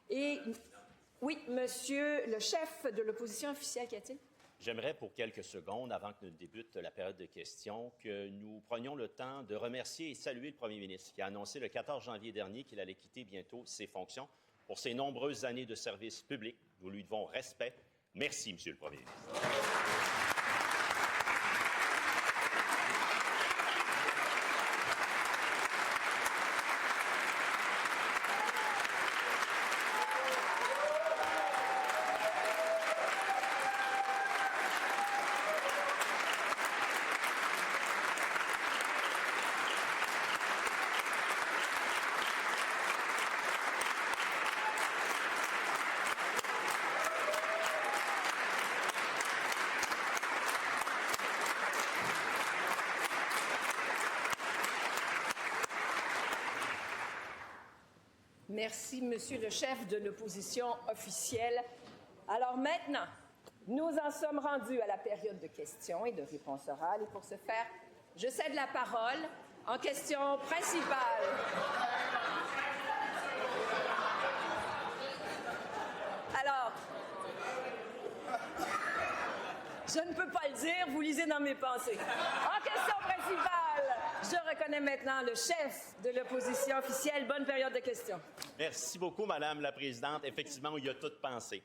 Et oui, monsieur le chef de l'opposition officielle, qu'y a-t-il? J'aimerais pour quelques secondes, avant que ne débute la période de questions, que nous prenions le temps de remercier et saluer le premier ministre qui a annoncé le 14 janvier dernier qu'il allait quitter bientôt ses fonctions. Pour ses nombreuses années de service public, nous lui devons respect. Merci, monsieur le premier ministre. Merci, monsieur le chef de l'opposition officielle. Alors maintenant, nous en sommes rendus à la période de questions et de réponses orales. Et pour ce faire, je cède la parole en question principale. Alors, je ne peux pas le dire, vous lisez dans mes pensées. En question principale, je reconnais maintenant le chef de l'opposition officielle. Bonne période de questions. Merci beaucoup, Madame la Présidente. Effectivement, il y a tout pensé.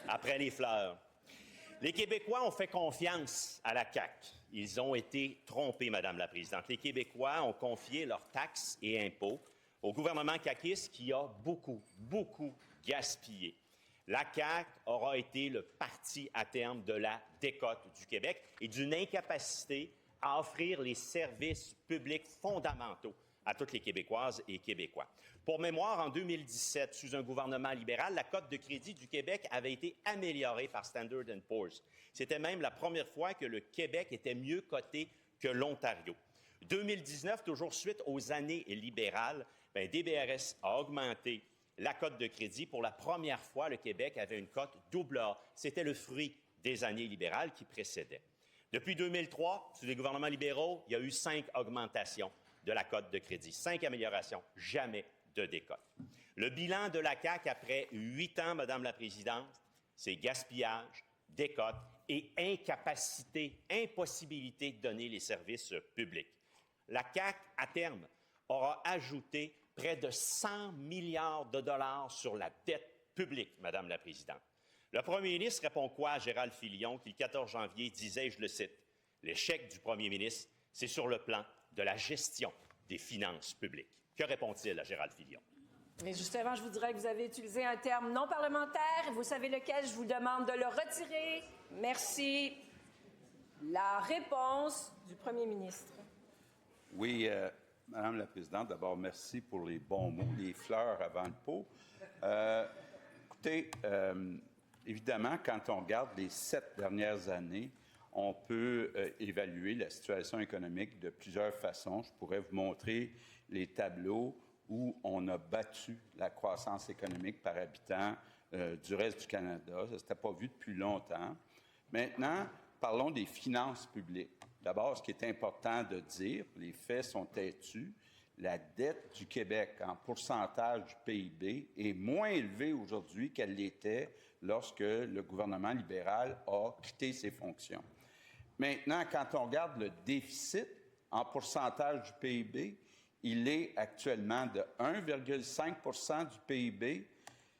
Après les fleurs. Les Québécois ont fait confiance à la CAQ. Ils ont été trompés, Madame la Présidente. Les Québécois ont confié leurs taxes et impôts au gouvernement caquiste qui a beaucoup gaspillé. La CAQ aura été le parti à terme de la décote du Québec et d'une incapacité à offrir les services publics fondamentaux à toutes les Québécoises et Québécois. Pour mémoire, en 2017, sous un gouvernement libéral, la cote de crédit du Québec avait été améliorée par Standard & Poor's. C'était même la première fois que le Québec était mieux coté que l'Ontario. 2019, toujours suite aux années libérales, DBRS a augmenté la cote de crédit. Pour la première fois, le Québec avait une cote double A. C'était le fruit des années libérales qui précédaient. Depuis 2003, sous les gouvernements libéraux, il y a eu 5 augmentations de la cote de crédit. 5 améliorations, jamais de décote. Le bilan de la CAQ après 8 ans, Madame la Présidente, c'est gaspillage, décote et incapacité, impossibilité de donner les services publics. La CAQ, à terme, aura ajouté près de 100 milliards de dollars sur la dette publique, Madame la Présidente. Le premier ministre répond quoi à Gérald Filion, qui, le 14 janvier, disait, je le cite, « L'échec du premier ministre, c'est sur le plan de la gestion des finances publiques. » Que répond-il à Gérald Filion? Mais justement, je vous dirais que vous avez utilisé un terme non parlementaire. Vous savez lequel? Je vous demande de le retirer. Merci. La réponse du premier ministre. Oui, Madame la Présidente, d'abord, merci pour les bons mots, les fleurs avant le pot. Écoutez, évidemment, quand on regarde les 7 dernières années, on peut évaluer la situation économique de plusieurs façons. Je pourrais vous montrer les tableaux où on a battu la croissance économique par habitant du reste du Canada. Ça ne s'était pas vu depuis longtemps. Maintenant, parlons des finances publiques. D'abord, ce qui est important de dire, les faits sont têtus, la dette du Québec en pourcentage du PIB est moins élevée aujourd'hui qu'elle l'était lorsque le gouvernement libéral a quitté ses fonctions. Maintenant, quand on regarde le déficit en pourcentage du PIB, il est actuellement de 1,5 du PIB.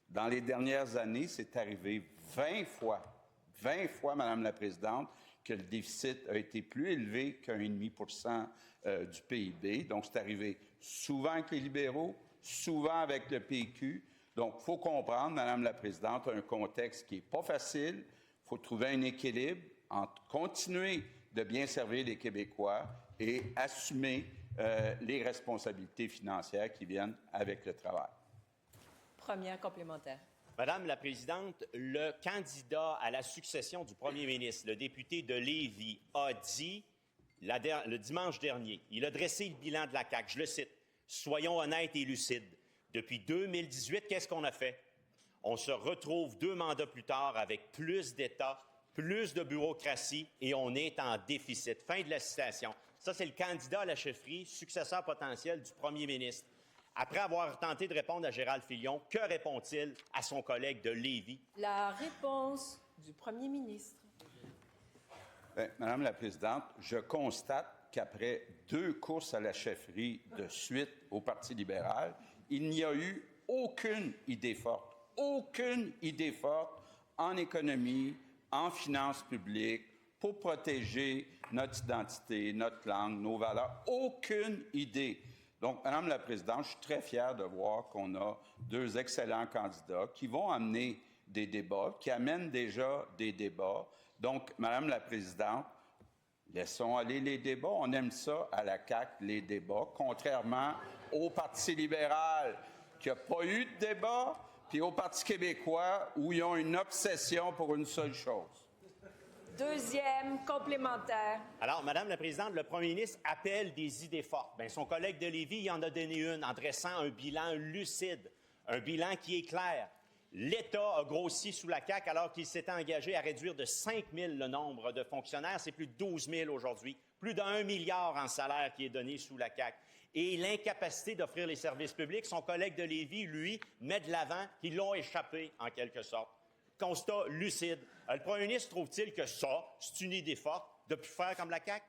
Dans les dernières années, c'est arrivé 20 fois, Madame la Présidente, que le déficit a été plus élevé qu'1,5 du PIB. Donc, c'est arrivé souvent avec les libéraux, souvent avec le PQ. Donc, il faut comprendre, Madame la Présidente, un contexte qui n'est pas facile. Il faut trouver un équilibre entre continuer de bien servir les Québécois et assumer les responsabilités financières qui viennent avec le travail. Première complémentaire. Madame la Présidente, le candidat à la succession du premier ministre, le député de Lévis, a dit le dimanche dernier, il a dressé le bilan de la CAQ. Je le cite, « Soyons honnêtes et lucides. Depuis 2018, qu'est-ce qu'on a fait? On se retrouve 2 mandats plus tard avec plus d'État, plus de bureaucratie et on est en déficit. » Fin de la citation. Ça, c'est le candidat à la chefferie, successeur potentiel du premier ministre. Après avoir tenté de répondre à Gérald Filion, que répond-il à son collègue de Lévis? La réponse du premier ministre. Bien, Madame la Présidente, je constate qu'après 2 courses à la chefferie de suite au Parti libéral, il n'y a eu aucune idée forte en économie, en finances publiques, pour protéger notre identité, notre langue, nos valeurs. Aucune idée. Donc, Madame la Présidente, je suis très fier de voir qu'on a 2 excellents candidats qui vont amener des débats, qui amènent déjà des débats. Donc, Madame la Présidente, laissons aller les débats. On aime ça à la CAQ, les débats, contrairement au Parti libéral, qui n'a pas eu de débat, puis au Parti québécois, où ils ont une obsession pour une seule chose. Deuxième complémentaire. Alors, Madame la Présidente, le premier ministre appelle des idées fortes. Bien, son collègue de Lévis y en a donné une en dressant un bilan lucide, un bilan qui est clair. L'État a grossi sous la CAQ alors qu'il s'était engagé à réduire de 5 000 le nombre de fonctionnaires. C'est plus de 12 000 aujourd'hui. Plus d'1 milliard en salaire qui est donné sous la CAQ. Et l'incapacité d'offrir les services publics, son collègue de Lévis, lui, met de l'avant qu'ils l'ont échappé, en quelque sorte. Constat lucide. Le premier ministre trouve-t-il que ça, c'est une idée forte de plus faire comme la CAQ?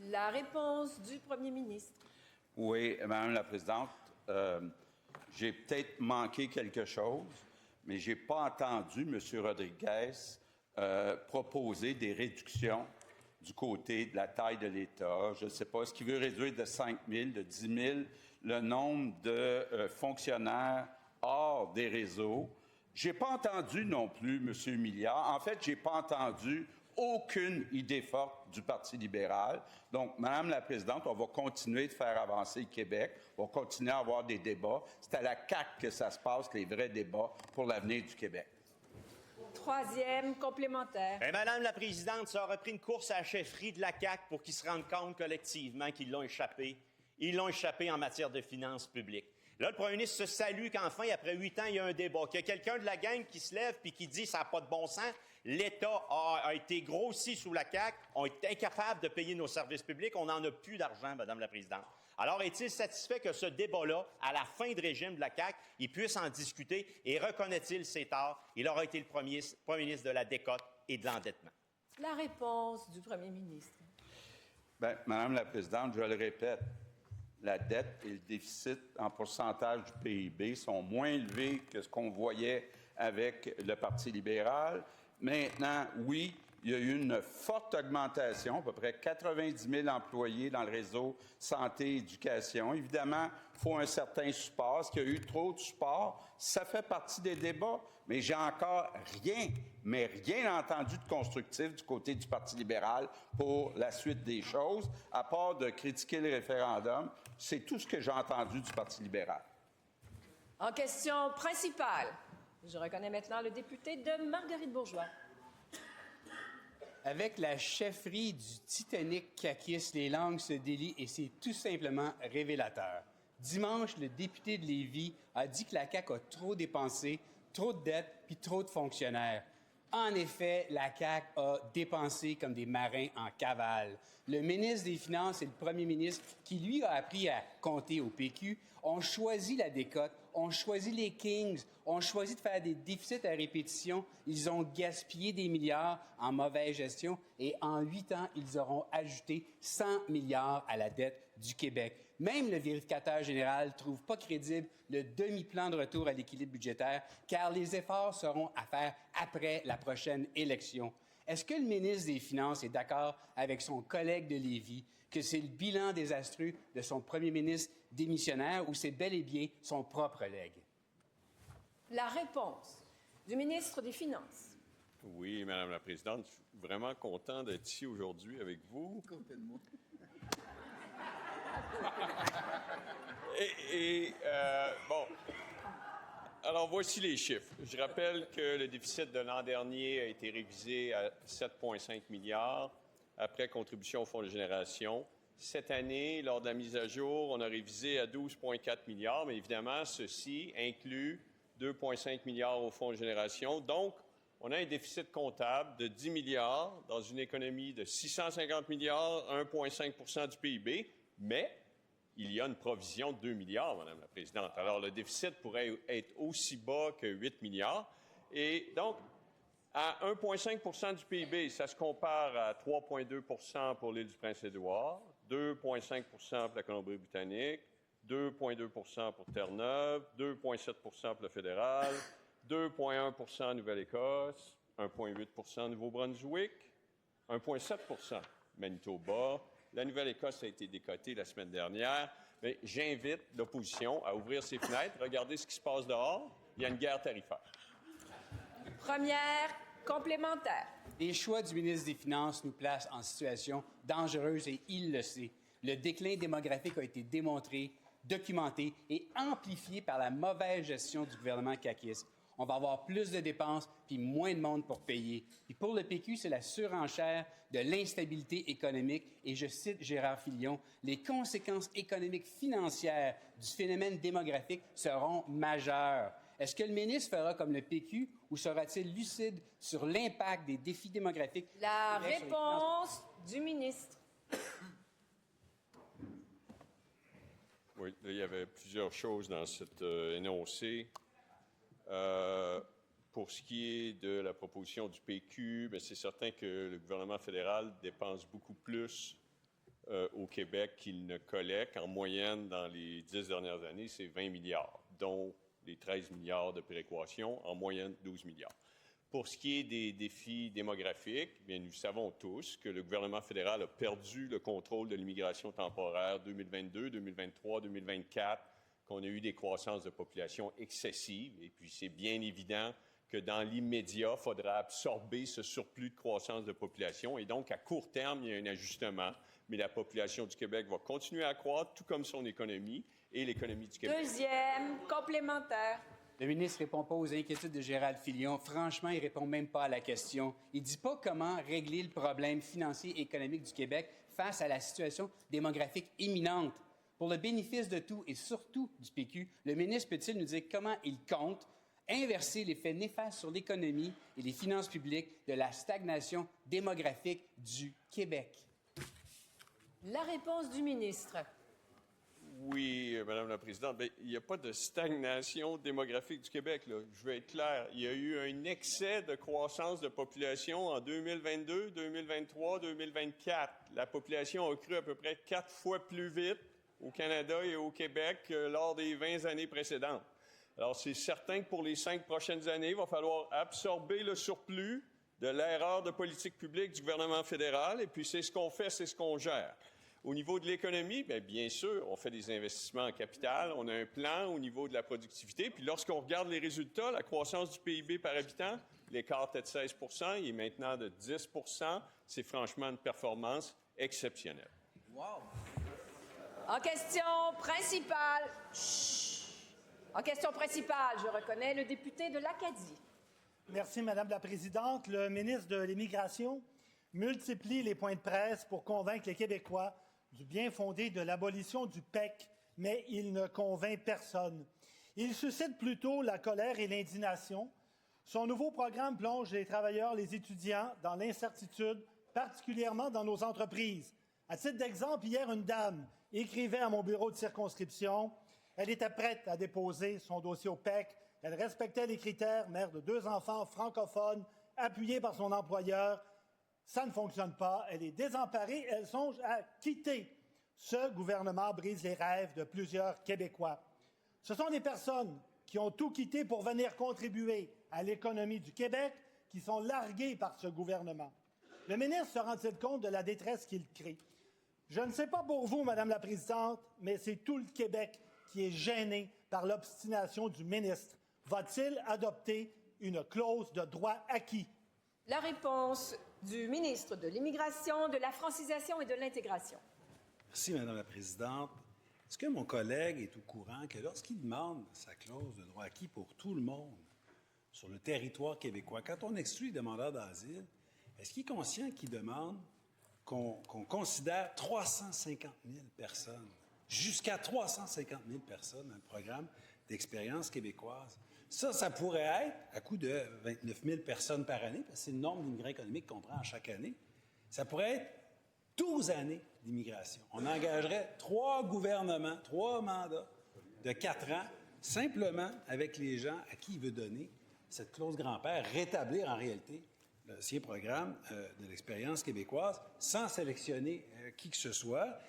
La réponse du premier ministre. Oui, Madame la Présidente, j'ai peut-être manqué quelque chose, mais je n'ai pas entendu M. Rodriguez proposer des réductions du côté de la taille de l'État. Je ne sais pas, est-ce qu'il veut réduire de 5 000, de 10 000 le nombre de fonctionnaires hors des réseaux? Je n'ai pas entendu non plus M. Milliard. En fait, je n'ai pas entendu aucune idée forte du Parti libéral. Donc, Madame la Présidente, on va continuer de faire avancer le Québec. On va continuer à avoir des débats. C'est à la CAQ que ça se passe, les vrais débats pour l'avenir du Québec. Troisième complémentaire. Bien, Madame la Présidente, ça aurait pris une course à la chefferie de la CAQ pour qu'ils se rendent compte collectivement qu'ils l'ont échappé. Ils l'ont échappé en matière de finances publiques. Là, le premier ministre se salue qu'enfin, après 8 ans, il y a un débat. Qu'il y a quelqu'un de la gang qui se lève puis qui dit « ça n'a pas de bon sens ». L'État a été grossi sous la CAQ. On est incapable de payer nos services publics. On n'en a plus d'argent, Madame la Présidente. Alors, est-il satisfait que ce débat-là, à la fin de régime de la CAQ, il puisse en discuter et reconnaît-il ses torts? Il aura été le premier ministre de la décote et de l'endettement. La réponse du premier ministre. Bien, Madame la Présidente, je le répète, la dette et le déficit en pourcentage du PIB sont moins élevés que ce qu'on voyait avec le Parti libéral. Maintenant, oui, il y a eu une forte augmentation, à peu près 90 000 employés dans le réseau santé-éducation. Évidemment, il faut un certain support. Est-ce qu'il y a eu trop de support? Ça fait partie des débats, mais j'ai encore rien entendu de constructif du côté du Parti libéral pour la suite des choses, à part de critiquer le référendum. C'est tout ce que j'ai entendu du Parti libéral. En question principale, je reconnais maintenant le député de Marguerite-Bourgeois. Avec la chefferie du Titanic caquiste, les langues se délient et c'est tout simplement révélateur. Dimanche, le député de Lévis a dit que la CAQ a trop dépensé, trop de dettes puis trop de fonctionnaires. En effet, la CAQ a dépensé comme des marins en cavale. Le ministre des Finances et le premier ministre, qui lui a appris à compter au PQ, ont choisi la décote, ont choisi les Kings, ont choisi de faire des déficits à répétition. Ils ont gaspillé des milliards en mauvaise gestion et en 8 ans, ils auront ajouté 100 milliards à la dette du Québec. Même le vérificateur général ne trouve pas crédible le demi-plan de retour à l'équilibre budgétaire, car les efforts seront à faire après la prochaine élection. Est-ce que le ministre des Finances est d'accord avec son collègue de Lévis que c'est le bilan désastreux de son premier ministre démissionnaire ou c'est bel et bien son propre legs? La réponse du ministre des Finances. Oui, Madame la Présidente, je suis vraiment content d'être ici aujourd'hui avec vous. Bon, alors voici les chiffres. Je rappelle que le déficit de l'an dernier a été révisé à 7,5 milliards après contribution au Fonds de génération. Cette année, lors de la mise à jour, on a révisé à 12,4 milliards, mais évidemment, ceci inclut 2,5 milliards au Fonds de génération. Donc, on a un déficit comptable de 10 milliards dans une économie de 650 milliards, 1,5 % du PIB, mais il y a une provision de 2 milliards, Madame la Présidente. Alors, le déficit pourrait être aussi bas que 8 milliards. Et donc, à 1,5 du PIB, ça se compare à 3,2 pour l'île du Prince-Édouard, 2,5 pour la Colombie-Britannique, 2,2 pour Terre-Neuve, 2,7 pour le fédéral, 2,1 en Nouvelle-Écosse, 1,8 Nouveau-Brunswick, 1,7 Manitoba. La Nouvelle-Écosse a été décotée la semaine dernière. Mais j'invite l'opposition à ouvrir ses fenêtres, regarder ce qui se passe dehors. Il y a une guerre tarifaire. Première complémentaire. Les choix du ministre des Finances nous placent en situation dangereuse et il le sait. Le déclin démographique a été démontré, documenté et amplifié par la mauvaise gestion du gouvernement caquiste. On va avoir plus de dépenses puis moins de monde pour payer. Puis pour le PQ, c'est la surenchère de l'instabilité économique. Et je cite Gérard Filion, « Les conséquences économiques financières du phénomène démographique seront majeures. » Est-ce que le ministre fera comme le PQ ou sera-t-il lucide sur l'impact des défis démographiques? La réponse du ministre. Oui, là, il y avait plusieurs choses dans cet énoncé. Pour ce qui est de la proposition du PQ, bien, c'est certain que le gouvernement fédéral dépense beaucoup plus au Québec qu'il ne collecte. En moyenne, dans les 10 dernières années, c'est 20 milliards, dont les 13 milliards de péréquation, en moyenne 12 milliards. Pour ce qui est des défis démographiques, bien, nous savons tous que le gouvernement fédéral a perdu le contrôle de l'immigration temporaire 2022, 2023, 2024, qu'on a eu des croissances de population excessives. Et puis, c'est bien évident que dans l'immédiat, il faudra absorber ce surplus de croissance de population. Et donc, à court terme, il y a un ajustement. Mais la population du Québec va continuer à croître, tout comme son économie et l'économie du Québec. Deuxième complémentaire. Le ministre ne répond pas aux inquiétudes de Gérald Filion. Franchement, il ne répond même pas à la question. Il ne dit pas comment régler le problème financier et économique du Québec face à la situation démographique imminente. Pour le bénéfice de tout et surtout du PQ, le ministre peut-il nous dire comment il compte inverser l'effet néfaste sur l'économie et les finances publiques de la stagnation démographique du Québec? La réponse du ministre. Oui, Madame la Présidente, bien, il n'y a pas de stagnation démographique du Québec, là. Je veux être clair. Il y a eu un excès de croissance de population en 2022, 2023, 2024. La population a cru à peu près 4 fois plus vite au Canada et au Québec que lors des 20 années précédentes. Alors, c'est certain que pour les 5 prochaines années, il va falloir absorber le surplus de l'erreur de politique publique du gouvernement fédéral, et puis c'est ce qu'on fait, c'est ce qu'on gère. Au niveau de l'économie, bien sûr, on fait des investissements en capital, on a un plan au niveau de la productivité, puis lorsqu'on regarde les résultats, la croissance du PIB par habitant, l'écart était de 16 %, il est maintenant de 10 %. C'est franchement une performance exceptionnelle. Wow! En question principale. En question principale, je reconnais le député de l'Acadie. Merci, Madame la Présidente. Le ministre de l'Immigration multiplie les points de presse pour convaincre les Québécois du bien fondé de l'abolition du PEC, mais il ne convainc personne. Il suscite plutôt la colère et l'indignation. Son nouveau programme plonge les travailleurs, les étudiants dans l'incertitude, particulièrement dans nos entreprises. À titre d'exemple, hier, une dame écrivait à mon bureau de circonscription. Elle était prête à déposer son dossier au PEC. Elle respectait les critères, mère de 2 enfants francophones, appuyée par son employeur. Ça ne fonctionne pas. Elle est désemparée. Elle songe à quitter. Ce gouvernement brise les rêves de plusieurs Québécois. Ce sont des personnes qui ont tout quitté pour venir contribuer à l'économie du Québec, qui sont larguées par ce gouvernement. Le ministre se rend-il compte de la détresse qu'il crée? Je ne sais pas pour vous, Madame la Présidente, mais c'est tout le Québec qui est gêné par l'obstination du ministre. Va-t-il adopter une clause de droit acquis? La réponse du ministre de l'Immigration, de la francisation et de l'intégration. Merci, Madame la Présidente. Est-ce que mon collègue est au courant que lorsqu'il demande sa clause de droit acquis pour tout le monde sur le territoire québécois, quand on exclut les demandeurs d'asile, est-ce qu'il est conscient qu'il demande qu'on considère 350 000 personnes, jusqu'à 350 000 personnes dans le programme d'expérience québécoise? Ça pourrait être, à coût de 29 000 personnes par année, parce que c'est le nombre d'immigrants économiques qu'on prend chaque année, ça pourrait être 12 années d'immigration. On engagerait 3 gouvernements, 3 mandats de 4 ans, simplement avec les gens à qui il veut donner cette clause grand-père, rétablir en réalité l'ancien programme de l'expérience québécoise, sans sélectionner qui que ce soit,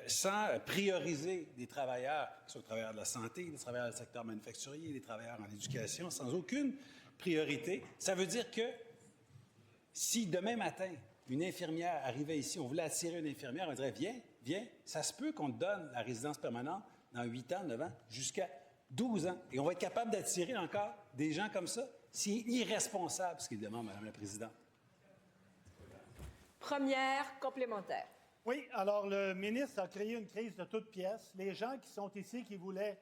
sans prioriser des travailleurs, que ce soit des travailleurs de la santé, des travailleurs du secteur manufacturier, des travailleurs en éducation, sans aucune priorité. Ça veut dire que si demain matin, une infirmière arrivait ici, on voulait attirer une infirmière, on dirait « Viens, ça se peut qu'on te donne la résidence permanente dans 8 ans, 9 ans, jusqu'à 12 ans. » Et on va être capable d'attirer encore des gens comme ça. C'est irresponsable ce qu'il demande, Mme la Présidente. Première complémentaire. Oui, alors le ministre a créé une crise de toutes pièces. Les gens qui sont ici, qui voulaient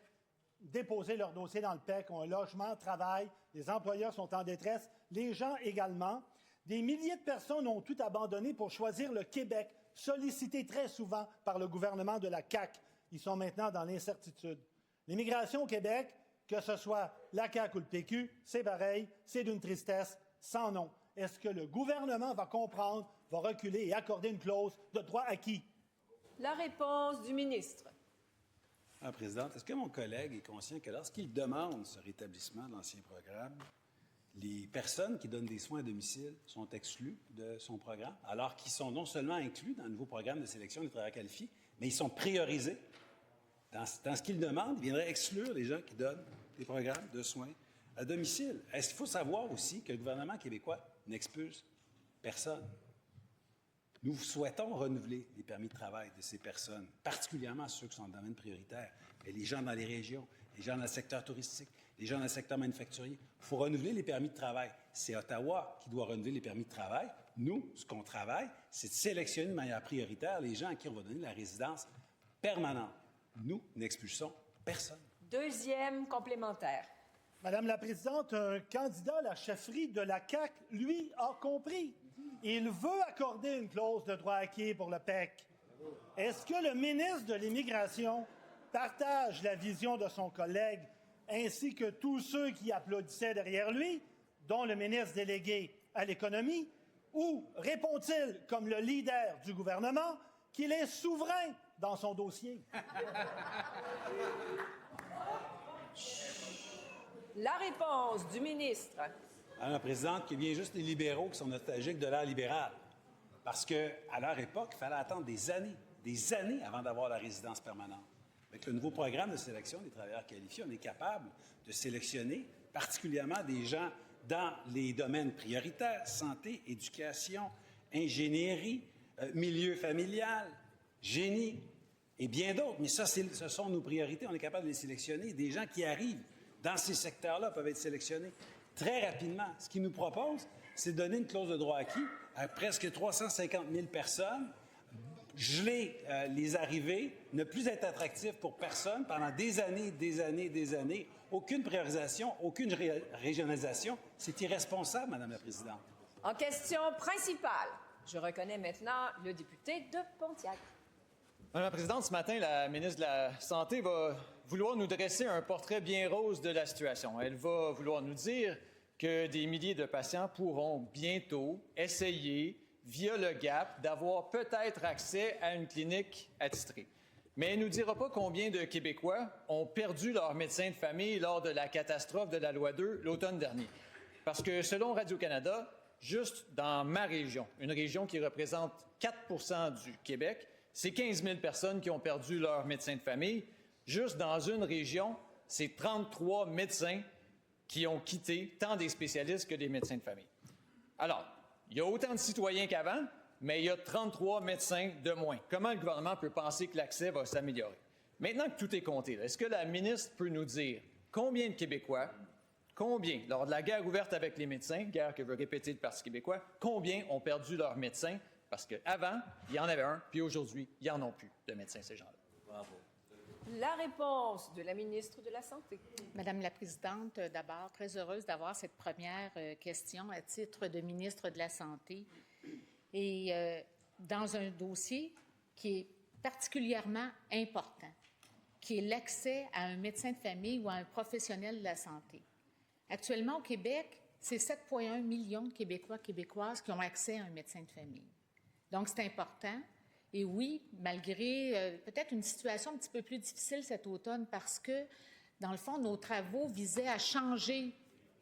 déposer leur dossier dans le PEC, ont un logement, travaillent, les employeurs sont en détresse, les gens également. Des milliers de personnes ont tout abandonné pour choisir le Québec, sollicité très souvent par le gouvernement de la CAQ. Ils sont maintenant dans l'incertitude. L'immigration au Québec, que ce soit la CAQ ou le PQ, c'est pareil, c'est d'une tristesse sans nom. Est-ce que le gouvernement va comprendre, va reculer et accorder une clause de droit acquis? La réponse du ministre. Madame la Présidente, est-ce que mon collègue est conscient que lorsqu'il demande ce rétablissement de l'ancien programme, les personnes qui donnent des soins à domicile sont exclues de son programme, alors qu'ils sont non seulement inclus dans le nouveau programme de sélection des travailleurs qualifiés, mais ils sont priorisés. Dans ce qu'il demande, il viendrait exclure les gens qui donnent des programmes de soins à domicile. Est-ce qu'il faut savoir aussi que le gouvernement québécois n'expulse personne? Nous souhaitons renouveler les permis de travail de ces personnes, particulièrement ceux qui sont dans le domaine prioritaire, mais les gens dans les régions, les gens dans le secteur touristique, les gens dans le secteur manufacturier. Il faut renouveler les permis de travail. C'est Ottawa qui doit renouveler les permis de travail. Nous, ce qu'on travaille, c'est de sélectionner de manière prioritaire les gens à qui on va donner la résidence permanente. Nous n'expulsons personne. Deuxième complémentaire. Madame la Présidente, un candidat à la chefferie de la CAQ, lui, a compris. Il veut accorder une clause de droit acquis pour le PEC. Est-ce que le ministre de l'Immigration partage la vision de son collègue ainsi que tous ceux qui applaudissaient derrière lui, dont le ministre délégué à l'économie, ou répond-il, comme le leader du gouvernement, qu'il est souverain dans son dossier? La réponse du ministre. Madame la Présidente, qu'il vient juste les libéraux qui sont nostalgiques de l'ère libérale. Parce qu'à leur époque, il fallait attendre des années avant d'avoir la résidence permanente. Avec le nouveau programme de sélection des travailleurs qualifiés, on est capable de sélectionner particulièrement des gens dans les domaines prioritaires, santé, éducation, ingénierie, milieu familial, génie et bien d'autres. Mais ça, ce sont nos priorités. On est capable de les sélectionner. Des gens qui arrivent dans ces secteurs-là peuvent être sélectionnés très rapidement. Ce qu'ils nous proposent, c'est de donner une clause de droit acquis à presque 350 000 personnes, geler les arrivées, ne plus être attractif pour personne pendant des années. Aucune priorisation, aucune régionalisation. C'est irresponsable, Madame la Présidente. En question principale, je reconnais maintenant le député de Pontiac. Madame la Présidente, ce matin, la ministre de la Santé va vouloir nous dresser un portrait bien rose de la situation. Elle va vouloir nous dire que des milliers de patients pourront bientôt essayer, via le GAP, d'avoir peut-être accès à une clinique attitrée. Mais elle ne nous dira pas combien de Québécois ont perdu leur médecin de famille lors de la catastrophe de la loi 2 l'automne dernier. Parce que selon Radio-Canada, juste dans ma région, une région qui représente 4 % du Québec, c'est 15 000 personnes qui ont perdu leur médecin de famille. Juste dans une région, c'est 33 médecins qui ont quitté, tant des spécialistes que des médecins de famille. Alors, il y a autant de citoyens qu'avant, mais il y a 33 médecins de moins. Comment le gouvernement peut penser que l'accès va s'améliorer? Maintenant que tout est compté, est-ce que la ministre peut nous dire combien de Québécois, lors de la guerre ouverte avec les médecins, guerre que veut répéter le Parti québécois, combien ont perdu leur médecin? Parce qu'avant, il y en avait un, puis aujourd'hui, il n'y en a plus de médecins, ces gens-là. Bravo. La réponse de la ministre de la Santé. Madame la Présidente, d'abord, très heureuse d'avoir cette première question à titre de ministre de la Santé. Et dans un dossier qui est particulièrement important, qui est l'accès à un médecin de famille ou à un professionnel de la santé. Actuellement, au Québec, c'est 7,1 millions de Québécois, Québécoises qui ont accès à un médecin de famille. Donc, c'est important. Et oui, malgré peut-être une situation un petit peu plus difficile cet automne, parce que, dans le fond, nos travaux visaient à changer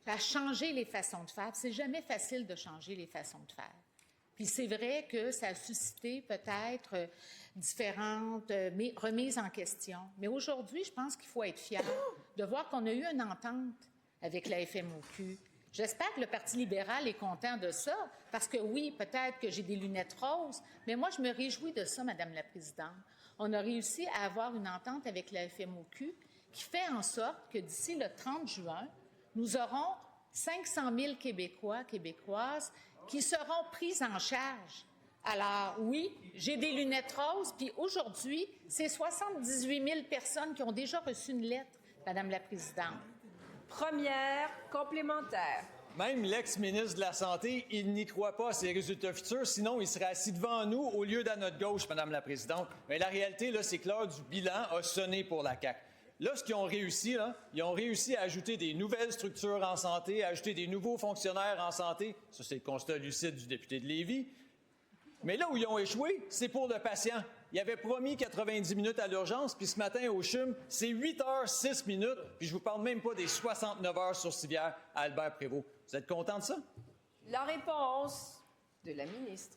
les façons de faire. C'est jamais facile de changer les façons de faire. Puis c'est vrai que ça a suscité peut-être différentes remises en question. Mais aujourd'hui, je pense qu'il faut être fier de voir qu'on a eu une entente avec la FMOQ. J'espère que le Parti libéral est content de ça, parce que oui, peut-être que j'ai des lunettes roses, mais moi, je me réjouis de ça, Madame la Présidente. On a réussi à avoir une entente avec la FMOQ qui fait en sorte que d'ici le 30 juin, nous aurons 500 000 Québécois, Québécoises qui seront pris en charge. Alors oui, j'ai des lunettes roses, puis aujourd'hui, c'est 78 000 personnes qui ont déjà reçu une lettre, Madame la Présidente. Première complémentaire. Même l'ex-ministre de la Santé, il n'y croit pas à ces résultats futurs, sinon il serait assis devant nous au lieu d'à notre gauche, Madame la Présidente. Mais la réalité, là, c'est que l'heure du bilan a sonné pour la CAQ. Là, ce qu'ils ont réussi, ils ont réussi à ajouter des nouvelles structures en santé, à ajouter des nouveaux fonctionnaires en santé. Ça, c'est le constat lucide du député de Lévis. Mais là où ils ont échoué, c'est pour le patient. Ils avaient promis 90 minutes à l'urgence, puis ce matin, au CHUM, c'est 8 heures 6 minutes, puis je vous parle même pas des 69 heures sur civière à Albert Prévost. Vous êtes content de ça? La réponse de la ministre.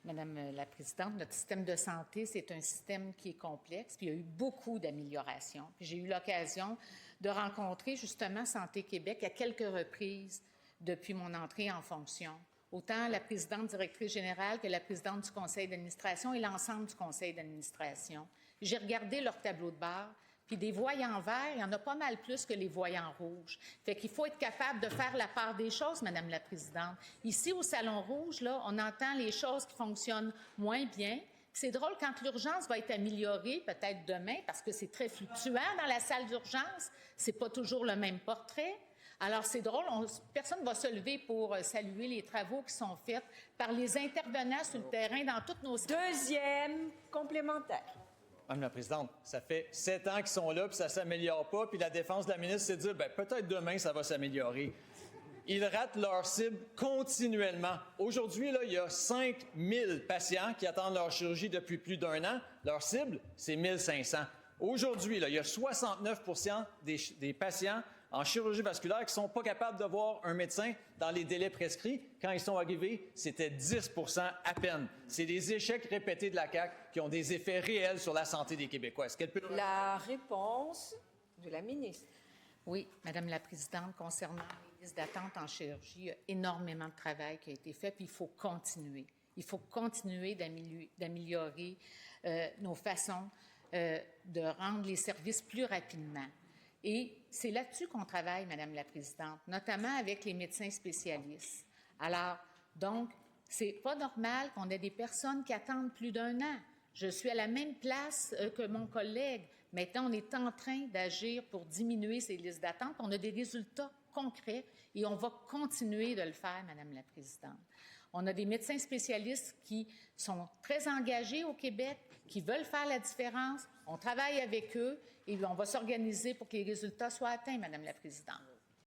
Madame la Présidente, notre système de santé, c'est un système qui est complexe, puis il y a eu beaucoup d'améliorations. Puis j'ai eu l'occasion de rencontrer justement Santé Québec à quelques reprises depuis mon entrée en fonction. Autant la présidente directrice générale que la présidente du conseil d'administration et l'ensemble du conseil d'administration. J'ai regardé leur tableau de bord, puis des voyants verts, il y en a pas mal plus que les voyants rouges. Fait qu'il faut être capable de faire la part des choses, Madame la Présidente. Ici, au Salon Rouge, là, on entend les choses qui fonctionnent moins bien. C'est drôle, quand l'urgence va être améliorée, peut-être demain, parce que c'est très fluctuant dans la salle d'urgence, c'est pas toujours le même portrait. Alors, c'est drôle, personne ne va se lever pour saluer les travaux qui sont faits par les intervenants sur le terrain dans toutes nos... Deuxième complémentaire. Madame la Présidente, ça fait 7 ans qu'ils sont là, puis ça ne s'améliore pas, puis la défense de la ministre, c'est de dire, peut-être demain, ça va s'améliorer. Ils ratent leur cible continuellement. Aujourd'hui, là, il y a 5 000 patients qui attendent leur chirurgie depuis plus d'1 an. Leur cible, c'est 1 500. Aujourd'hui, là, il y a 69 % des patients en chirurgie vasculaire qui ne sont pas capables de voir un médecin dans les délais prescrits. Quand ils sont arrivés, c'était 10 % à peine. C'est des échecs répétés de la CAQ qui ont des effets réels sur la santé des Québécois. Est-ce qu'elle peut... La réponse de la ministre. Oui, Madame la Présidente, concernant les listes d'attente en chirurgie, il y a énormément de travail qui a été fait, puis il faut continuer. Il faut continuer d'améliorer nos façons de rendre les services plus rapidement. Et c'est là-dessus qu'on travaille, Madame la Présidente, notamment avec les médecins spécialistes. Alors, donc, c'est pas normal qu'on ait des personnes qui attendent plus d'1 an. Je suis à la même place que mon collègue. Maintenant, on est en train d'agir pour diminuer ces listes d'attente. On a des résultats concrets et on va continuer de le faire, Madame la Présidente. On a des médecins spécialistes qui sont très engagés au Québec, qui veulent faire la différence. On travaille avec eux et on va s'organiser pour que les résultats soient atteints, Madame la Présidente.